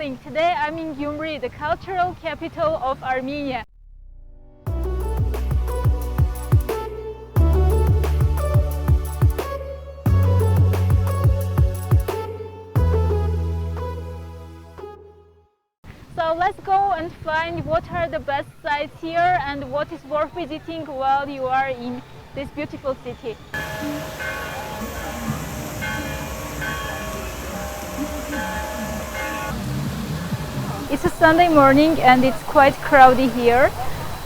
traveling. Today I'm in Gyumri, the cultural capital of Armenia. So let's go and find what are the best sites here and what is worth visiting while you are in this beautiful city. It's a Sunday morning and it's quite crowded here.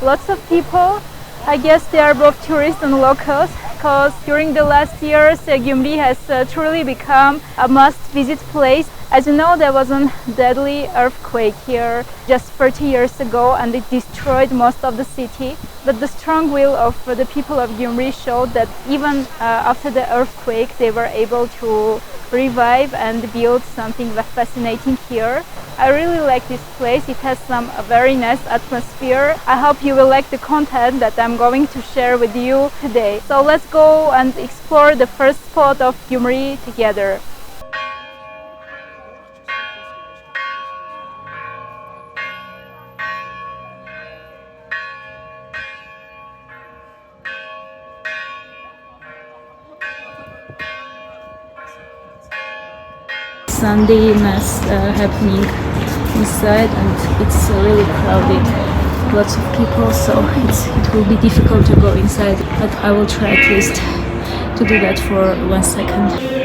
Lots of people. I guess they are both tourists and locals, because during the last years Gyumri has truly become a must-visit place. As you know, there was a deadly earthquake here just 30 years ago and it destroyed most of the city. But the strong will of the people of Gyumri showed that even after the earthquake they were able to revive and build something fascinating here. I really like this place. It has some very nice atmosphere. I hope you will like the content that I'm going to share with you today. So let's go and explore the first spot of Gyumri together. Sunday mass happening inside and it's really crowded, lots of people, so it will be difficult to go inside, but I will try at least to do that for 1 second.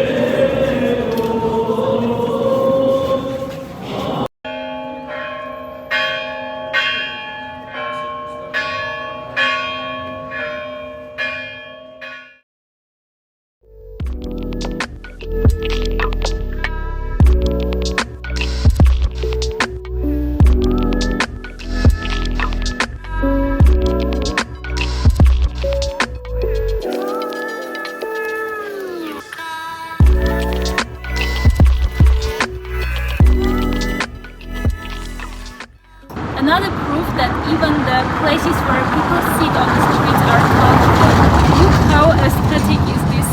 Another proof that even the places where people sit on the streets are cultural. Look how aesthetic is this.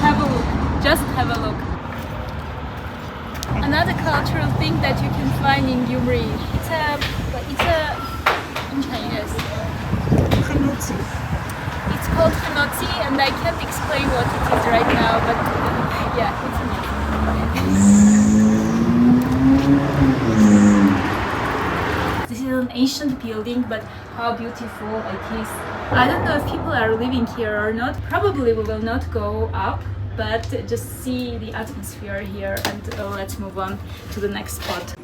Have a look. Just have a look. Another cultural thing that you can find in Gyumri. It's a in Chinese. It's called hanotzi and I can't explain what it is right now, but yeah, it's amazing. An ancient building, but how beautiful it is. I don't know if people are living here or not. Probably we will not go up, but just see the atmosphere here and let's move on to the next spot.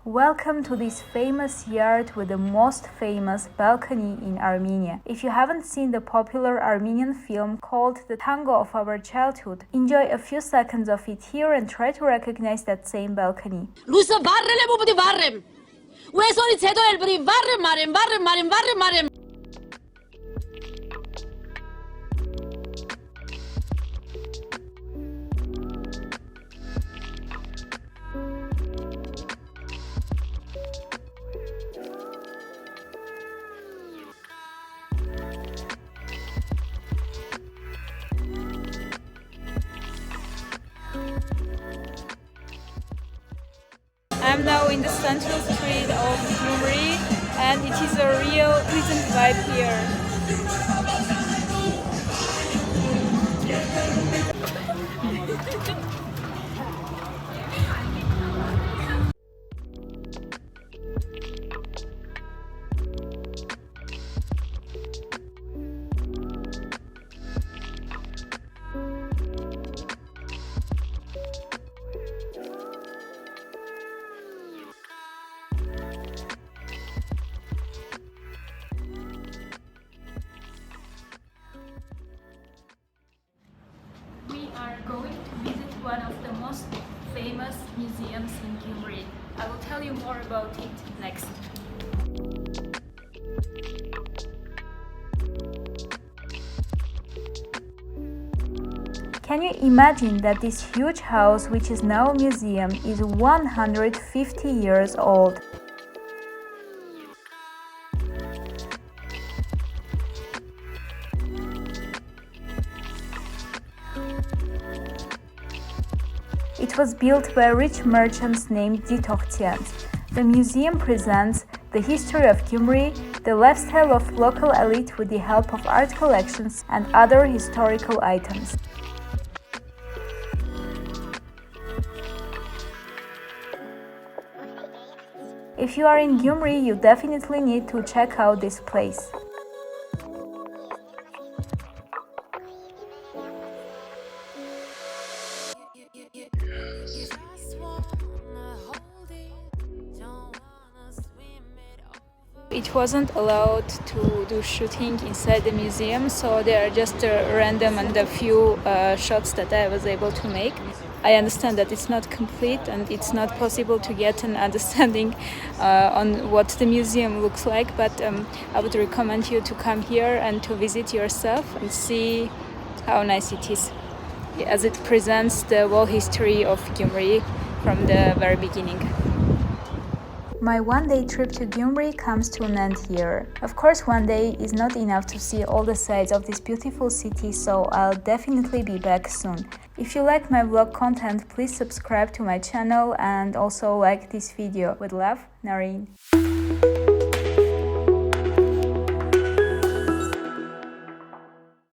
Welcome to this famous yard with the most famous balcony in Armenia. If you haven't seen the popular Armenian film called The Tango of Our Childhood, enjoy a few seconds of it here and try to recognize that same balcony. I'm now in the central street of Gyumri and it is a real pleasant vibe here. One of the most famous museums in Gyumri. I will tell you more about it next. Can you imagine that this huge house, which is now a museum, is 150 years old? It was built by rich merchants named Ditochtians. The museum presents the history of Gyumri, the lifestyle of local elite with the help of art collections and other historical items. If you are in Gyumri, you definitely need to check out this place. It wasn't allowed to do shooting inside the museum, so there are just random and a few shots that I was able to make. I understand that it's not complete and it's not possible to get an understanding on what the museum looks like, but I would recommend you to come here and to visit yourself and see how nice it is, as it presents the whole history of Gyumri from the very beginning. My one-day trip to Gyumri comes to an end here. Of course, one day is not enough to see all the sides of this beautiful city, so I'll definitely be back soon. If you like my vlog content, please subscribe to my channel and also like this video. With love, Nareen.